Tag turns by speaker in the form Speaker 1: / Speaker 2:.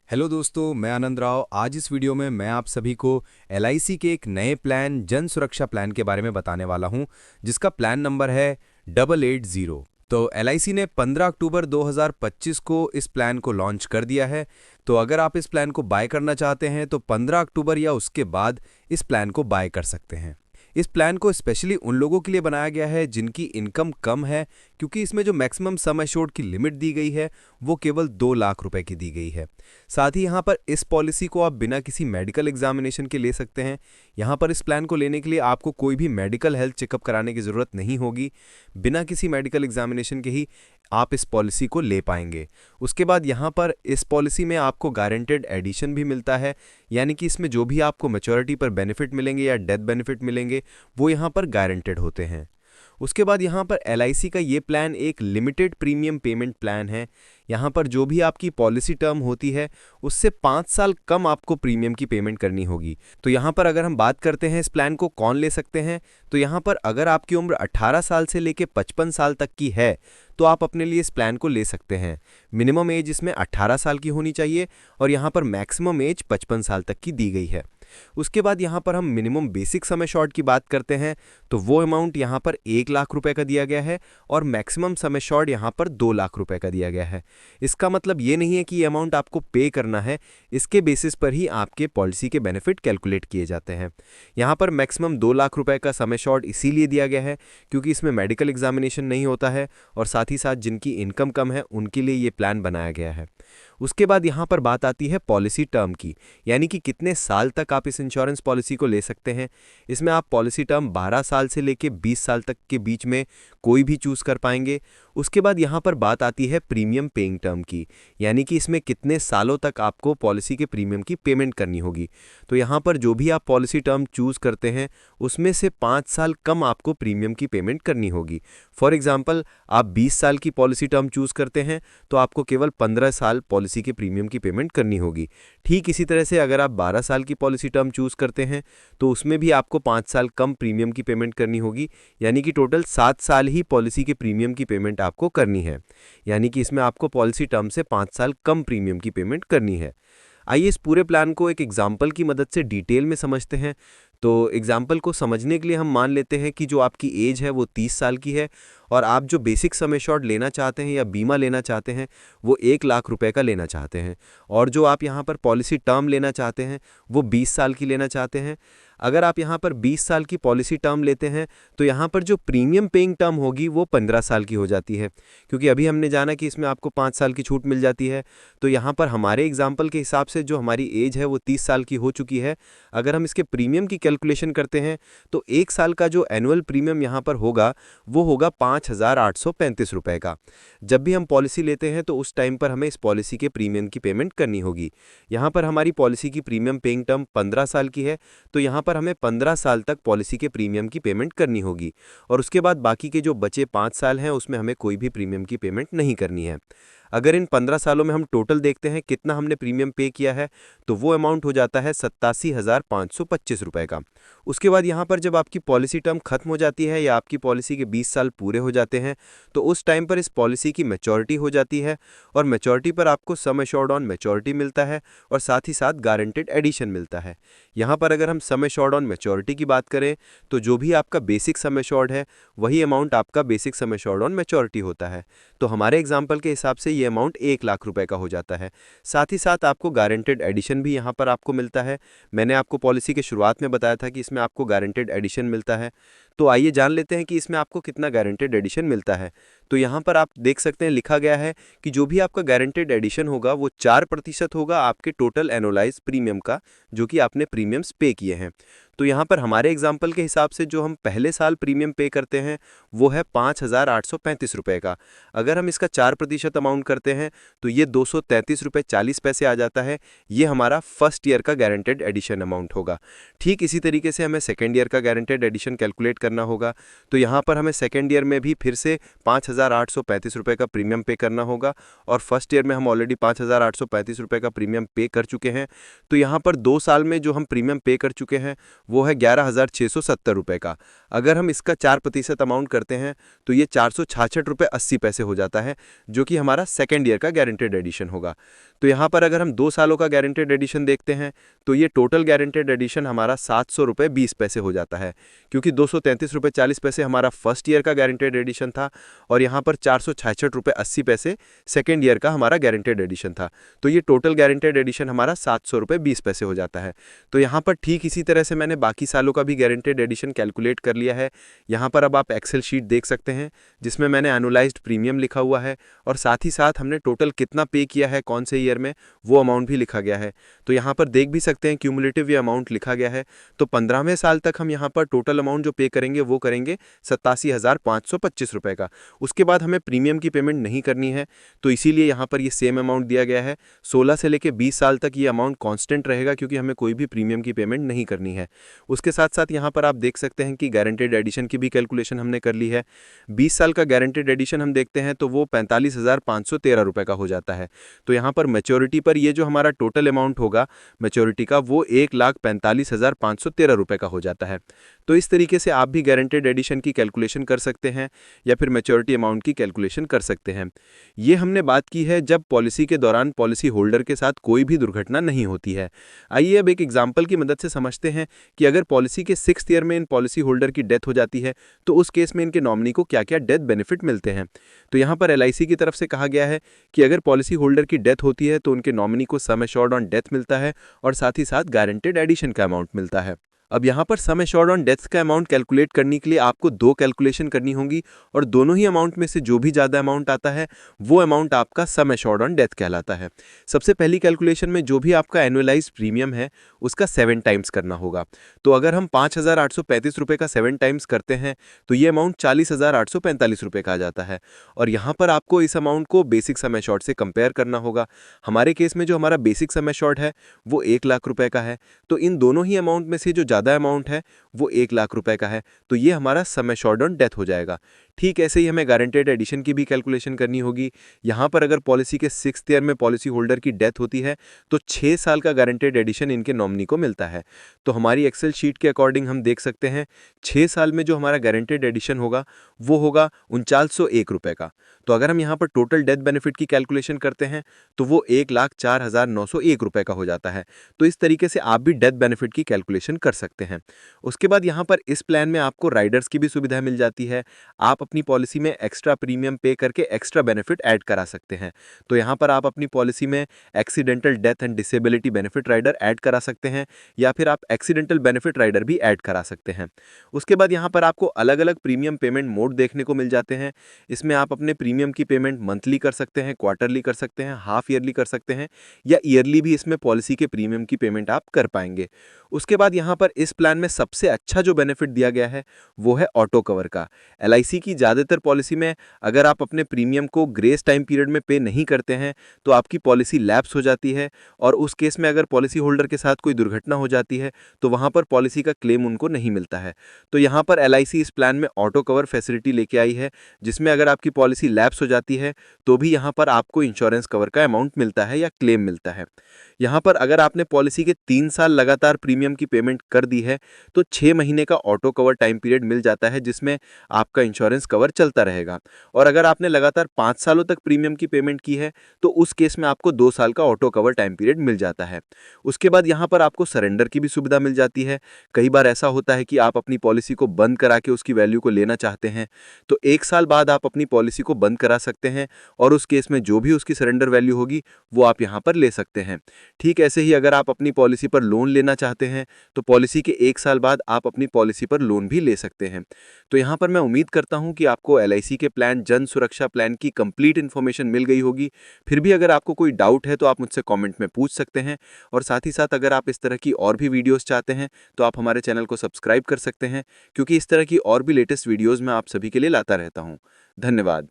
Speaker 1: Hello दोस्तों, मैं आनंद राव। आज इस वीडियो में मैं आप सभी को एलआईसी के एक नए प्लान जन सुरक्षा प्लान के बारे में बताने वाला हूं, जिसका प्लान नंबर है 880। तो एलआईसी ने 15 अक्टूबर 2025 को इस प्लान को लॉन्च कर दिया है। तो अगर आप इस प्लान को बाय करना चाहते हैं तो 15 अक्टूबर या उसके बाद इस प्लान को बाय कर सकते हैं। इस प्लान को स्पेशली उन लोगों के लिए बनाया गया है जिनकी इनकम कम है, क्योंकि इसमें जो मैक्सिमम सम एश्योर्ड की लिमिट दी गई है वो केवल 2 लाख रुपए की दी गई है। साथ ही यहाँ पर इस पॉलिसी को आप बिना किसी मेडिकल एग्जामिनेशन के ले सकते हैं। यहाँ पर इस प्लान को लेने के लिए आपको कोई भी मेडिकल हेल्थ चेकअप कराने की ज़रूरत नहीं होगी। बिना किसी मेडिकल एग्जामिनेशन के ही आप इस पॉलिसी को ले पाएंगे। उसके बाद यहाँ पर इस पॉलिसी में आपको गारंटेड एडिशन भी मिलता है, यानी कि इसमें जो भी आपको मैच्योरिटी पर बेनिफिट मिलेंगे या डेथ बेनिफिट मिलेंगे वो यहाँ पर गारंटेड होते हैं। उसके बाद यहाँ पर एलआईसी का ये प्लान एक लिमिटेड प्रीमियम पेमेंट प्लान है। यहाँ पर जो भी आपकी पॉलिसी टर्म होती है उससे 5 साल कम आपको प्रीमियम की पेमेंट करनी होगी। तो यहाँ पर अगर हम बात करते हैं इस प्लान को कौन ले सकते हैं, तो यहाँ पर अगर आपकी उम्र 18 साल से लेकर 55 साल तक की है तो आप अपने लिए इस प्लान को ले सकते हैं। मिनिमम एज इसमें 18 साल की होनी चाहिए और यहाँ पर मैक्सिमम एज 55 साल तक की दी गई है। उसके बाद यहाँ पर हम मिनिमम बेसिक सम एश्योर्ड की बात करते हैं तो वो अमाउंट यहाँ पर 1 लाख रुपए का दिया गया है और मैक्सिमम सम एश्योर्ड यहाँ पर 2 लाख रुपए का दिया गया है। इसका मतलब ये नहीं है कि ये अमाउंट आपको पे करना है, इसके बेसिस पर ही आपके पॉलिसी के बेनिफिट कैलकुलेट किए जाते हैं। यहाँ पर मैक्सिमम 2 लाख रुपए का सम एश्योर्ड इसीलिए दिया गया है क्योंकि इसमें मेडिकल एग्जामिनेशन नहीं होता है और साथ ही साथ जिनकी इनकम कम है उनके लिए ये प्लान बनाया गया है। उसके बाद यहाँ पर बात आती है पॉलिसी टर्म की, यानी कि कितने साल तक आप इस इंश्योरेंस पॉलिसी को ले सकते हैं। इसमें आप पॉलिसी टर्म 12 साल से लेकर 20 साल तक के बीच में कोई भी चूज कर पाएंगे। उसके बाद यहाँ पर बात आती है प्रीमियम पेइंग टर्म की, यानी कि इसमें कितने सालों तक आपको पॉलिसी के प्रीमियम की पेमेंट करनी होगी। तो यहाँ पर जो भी आप पॉलिसी टर्म चूज करते हैं उसमें से 5 साल कम आपको प्रीमियम की पेमेंट करनी होगी। फॉर एग्जाम्पल, आप 20 साल की पॉलिसी टर्म चूज करते हैं तो आपको केवल 15 साल पॉलिसी के प्रीमियम की पेमेंट करनी होगी। ठीक इसी तरह से अगर आप 12 साल की पॉलिसी टर्म चूज करते हैं तो उसमें भी आपको 5 साल कम प्रीमियम की पेमेंट करनी होगी, यानी कि टोटल 7 साल ही पॉलिसी के प्रीमियम की पेमेंट आपको करनी है। यानी कि इसमें आपको पॉलिसी टर्म से 5 साल कम प्रीमियम की पेमेंट करनी है। आइए इस पूरे प्लान को एक एग्जाम्पल की मदद से डिटेल में समझते हैं। तो एग्जाम्पल को समझने के लिए हम मान लेते हैं कि जो आपकी एज है वो 30 साल की है और आप जो बेसिक सम एश्योर्ड लेना चाहते हैं या बीमा लेना चाहते हैं वो 1 लाख रुपए का लेना चाहते हैं और जो आप यहाँ पर पॉलिसी टर्म लेना चाहते हैं वो 20 साल की लेना चाहते हैं। अगर आप यहाँ पर 20 साल की पॉलिसी टर्म लेते हैं तो यहाँ पर जो प्रीमियम पेइंग टर्म होगी वो 15 साल की हो जाती है, क्योंकि अभी हमने जाना कि इसमें आपको 5 साल की छूट मिल जाती है। तो यहाँ पर हमारे एग्जाम्पल के हिसाब से जो हमारी एज है वो 30 साल की हो चुकी है। अगर हम इसके प्रीमियम की कैलकुलेशन करते हैं तो 1 साल का जो एनुअल प्रीमियम यहाँ पर होगा वो होगा 5,835 रुपए का। जब भी हम पॉलिसी लेते हैं तो उस टाइम पर हमें इस पॉलिसी के प्रीमियम की पेमेंट करनी होगी। यहाँ पर हमारी पॉलिसी की प्रीमियम पेइंग टर्म 15 साल की है तो यहाँ पर हमें 15 साल तक पॉलिसी के प्रीमियम की पेमेंट करनी होगी और उसके बाद बाकी के जो बचे 5 साल हैं उसमें हमें कोई भी प्रीमियम की पेमेंट नहीं करनी है। अगर इन 15 सालों में हम टोटल देखते हैं कितना हमने प्रीमियम पे किया है तो वो अमाउंट हो जाता है 87,525 रुपए का। उसके बाद यहाँ पर जब आपकी पॉलिसी टर्म खत्म हो जाती है या आपकी पॉलिसी के 20 साल पूरे हो जाते हैं तो उस टाइम पर इस पॉलिसी की मैच्योरिटी हो जाती है और मैच्योरिटी पर आपको सम एश्योर्ड ऑन मैच्योरिटी मिलता है और साथ ही साथ गारंटेड एडिशन मिलता है। यहाँ पर अगर हम सम एश्योर्ड ऑन मैच्योरिटी की बात करें तो जो भी आपका बेसिक सम एश्योर्ड है वही अमाउंट आपका basic sum assured on maturity होता है। तो हमारे एग्जाम्पल के हिसाब से ये अमाउंट 1 लाख रुपए का हो जाता है। साथ ही साथ आपको गारंटेड एडिशन भी यहाँ पर आपको मिलता है। मैंने आपको पॉलिसी के शुरुआत में बताया था कि इसमें आपको गारंटेड एडिशन मिलता है। तो आइए जान लेते हैं कि इसमें आपको कितना गारंटेड एडिशन मिलता है। तो यहाँ पर आप देख सकते हैं लिखा गया है कि जो भी आपका गारंटेड एडिशन होगा वो 4% होगा आपके टोटल एनुअलाइज प्रीमियम का, जो कि आपने प्रीमियम्स पे किए हैं। तो यहाँ पर हमारे एग्जाम्पल के हिसाब से जो हम पहले साल प्रीमियम पे करते हैं वो है 5,835 रुपये का। अगर हम इसका 4% अमाउंट करते हैं तो ये 233 रुपये 40 पैसे आ जाता है। ये हमारा फर्स्ट ईयर का गारंटेड एडिशन अमाउंट होगा। ठीक इसी तरीके से हमें सेकेंड ईयर का गारंटेड एडिशन कैलकुलेट करना होगा। तो यहाँ पर हमें सेकेंड ईयर में भी फिर से 5,835 रुपये का प्रीमियम पे करना होगा, और फर्स्ट ईयर में हम ऑलरेडी 5,835 रुपये का प्रीमियम पे कर चुके हैं। तो यहाँ पर 2 साल में जो हम प्रीमियम पे कर चुके हैं वो है 11,670 रुपये का। अगर हम इसका 4% अमाउंट करते हैं तो ये 466 रुपये 80 पैसे हो जाता है, जो कि हमारा सेकेंड ईयर का गारंटेड एडिशन होगा। तो यहाँ पर अगर हम 2 सालों का गारंटेड एडिशन देखते हैं तो ये टोटल गारंटेड एडिशन हमारा 700 रुपये 20 पैसे हो जाता है, क्योंकि 233 रुपये 40 पैसे हमारा फर्स्ट ईयर का गारंटेड एडिशन था और यहाँ पर 466 रुपये 80 पैसे सेकेंड ईयर का हमारा गारंटेड एडिशन था। तो ये टोटल गारंटेड एडिशन हमारा 700 रुपये 20 पैसे हो जाता है। तो यहाँ पर ठीक इसी तरह से मैंने बाकी सालों का भी गारंटेड एडिशन कैलकुलेट कर लिया है। यहाँ पर अब आप एक्सेल शीट देख सकते हैं जिसमें मैंने एनुअलाइज्ड प्रीमियम लिखा हुआ है, और साथ ही साथ हमने टोटल कितना पे किया है कौन से ईयर में वो अमाउंट भी लिखा गया है। तो यहाँ पर देख भी सकते हैं क्यूमुलेटिव ये अमाउंट लिखा गया है। तो 15वें साल तक हम यहाँ पर टोटल अमाउंट जो पे करेंगे वो करेंगे 87,525 रुपये का। उसके बाद हमें प्रीमियम की पेमेंट नहीं करनी है, तो इसीलिए यहाँ पर ये सेम अमाउंट दिया गया है। 16 से लेकर 20 साल तक ये अमाउंट कांस्टेंट रहेगा, क्योंकि हमें कोई भी प्रीमियम की पेमेंट नहीं करनी है। उसके साथ साथ यहाँ पर आप देख सकते हैं कि गारंटेड एडिशन की भी कैलकुलेशन हमने कर ली है। 20 साल का गारंटेड एडिशन हम देखते हैं तो वो 45,513 रुपये का हो जाता है। तो यहाँ पर मैच्योरिटी पर ये जो हमारा टोटल अमाउंट होगा मैच्योरिटी का वो 1,45,513 रुपये का हो जाता है। तो इस तरीके से आप भी गारंटेड एडिशन की कैलकुलेशन कर सकते हैं या फिर मैच्योरिटी अमाउंट की कैलकुलेशन कर सकते हैं। ये हमने बात की है जब पॉलिसी के दौरान पॉलिसी होल्डर के साथ कोई भी दुर्घटना नहीं होती है। आइए अब एक एग्जाम्पल की मदद से समझते हैं कि अगर पॉलिसी के 6th ईयर में इन पॉलिसी होल्डर की डेथ हो जाती है तो उस केस में इनके नॉमिनी को क्या क्या डेथ बेनिफिट मिलते हैं। तो यहाँ पर LIC की तरफ से कहा गया है कि अगर पॉलिसी होल्डर की डेथ होती है तो उनके नॉमिनी को सम एश्योर्ड ऑन डेथ मिलता है और साथ ही साथ गारंटेड एडिशन का अमाउंट मिलता है। अब यहाँ पर सम एश्योर्ड ऑन डेथ का अमाउंट कैलकुलेट करने के लिए आपको 2 कैलकुलेशन करनी होंगी, और दोनों ही अमाउंट में से जो भी ज़्यादा अमाउंट आता है वो अमाउंट आपका सम एश्योर्ड ऑन डेथ कहलाता है। सबसे पहली कैलकुलेशन में जो भी आपका एनुअलाइज्ड प्रीमियम है उसका 7 टाइम्स करना होगा। तो अगर हम 5,835 रुपये का 7 टाइम्स करते हैं तो ये अमाउंट 40,845 रुपये का आ जाता है। और यहाँ पर आपको इस अमाउंट को बेसिक सम एश्योर्ड से कंपेयर करना होगा। हमारे केस में जो हमारा बेसिक सम एश्योर्ड है वो 1 लाख रुपये का है, तो इन दोनों ही अमाउंट में से जो ज़्यादा अमाउंट है वो 1 लाख रुपए का है, तो ये हमारा सम एश्योर्ड ऑन डेथ हो जाएगा। ठीक ऐसे ही हमें गारंटेड एडिशन की भी कैलकुलेशन करनी होगी। यहाँ पर अगर पॉलिसी के 6th ईयर में पॉलिसी होल्डर की डेथ होती है तो 6 साल का गारंटेड एडिशन इनके नॉमिनी को मिलता है। तो हमारी एक्सेल शीट के अकॉर्डिंग हम देख सकते हैं 6 साल में जो हमारा गारंटेड एडिशन होगा वो होगा 3901 रुपये का। तो अगर हम यहाँ पर टोटल डेथ बेनिफिट की कैलकुलेशन करते हैं तो वो 1,04,901 रुपये का हो जाता है। तो इस तरीके से आप भी डेथ बेनिफिट की कैलकुलेशन कर सकते हैं। उसके बाद यहाँ पर इस प्लान में आपको राइडर्स की भी सुविधा मिल जाती है। आप अपनी पॉलिसी में एक्स्ट्रा प्रीमियम पे करके एक्स्ट्रा बेनिफिट ऐड करा सकते हैं। तो यहाँ पर आप अपनी पॉलिसी में accidental death and disability benefit rider add करा सकते हैं, या फिर आप एक्सीडेंटल बेनिफिट राइडर भी ऐड करा सकते हैं। उसके बाद यहाँ पर आपको अलग अलग प्रीमियम पेमेंट मोड देखने को मिल जाते हैं। इसमें आप अपने प्रीमियम की पेमेंट मंथली कर सकते हैं, क्वार्टरली कर सकते हैं, हाफ ईयरली कर सकते हैं, या ईयरली भी इसमें पॉलिसी के प्रीमियम की पेमेंट आप कर पाएंगे। उसके बाद यहाँ पर इस प्लान में सबसे अच्छा जो बेनिफिट दिया गया है वो है ऑटो कवर का। LIC की ज़्यादातर पॉलिसी में अगर आप अपने प्रीमियम को ग्रेस टाइम पीरियड में पे नहीं करते हैं तो आपकी पॉलिसी लैप्स हो जाती है, और उस केस में अगर पॉलिसी होल्डर के साथ कोई दुर्घटना हो जाती है तो वहाँ पर पॉलिसी का क्लेम उनको नहीं मिलता है। तो यहाँ पर LIC इस प्लान में ऑटो कवर फैसिलिटी लेके आई है, जिसमें अगर आपकी पॉलिसी लैप्स हो जाती है तो भी यहाँ पर आपको इंश्योरेंस कवर का अमाउंट मिलता है या क्लेम मिलता है। यहाँ पर अगर आपने पॉलिसी के 3 साल लगातार प्रीमियम की पेमेंट कर दी है तो 6 महीने का ऑटो कवर टाइम पीरियड मिल जाता है, जिसमें आपका इंश्योरेंस कवर चलता रहेगा। और अगर आपने लगातार 5 सालों तक प्रीमियम की पेमेंट की है तो उस केस में आपको 2 साल का ऑटो कवर टाइम पीरियड मिल जाता है। उसके बाद यहाँ पर आपको सरेंडर की भी सुविधा मिल जाती है। कई बार ऐसा होता है कि आप अपनी पॉलिसी को बंद करा के उसकी वैल्यू को लेना चाहते हैं, तो 1 साल बाद आप अपनी पॉलिसी को बंद करा सकते हैं, और उस केस में जो भी उसकी सरेंडर वैल्यू होगी वो आप यहाँ पर ले सकते हैं। ठीक ऐसे ही अगर आप अपनी पॉलिसी पर लोन लेना चाहते हैं तो पॉलिसी के 1 साल बाद आप अपनी पॉलिसी पर लोन भी ले सकते हैं। तो यहाँ पर मैं उम्मीद करता हूँ कि आपको LIC के प्लान जन सुरक्षा प्लान की कंप्लीट इन्फॉर्मेशन मिल गई होगी। फिर भी अगर आपको कोई डाउट है तो आप मुझसे कमेंट में पूछ सकते हैं, और साथ ही साथ अगर आप इस तरह की और भी वीडियोस चाहते हैं तो आप हमारे चैनल को सब्सक्राइब कर सकते हैं, क्योंकि इस तरह की और भी लेटेस्ट वीडियोज़ मैं आप सभी के लिए लाता रहता हूँ। धन्यवाद।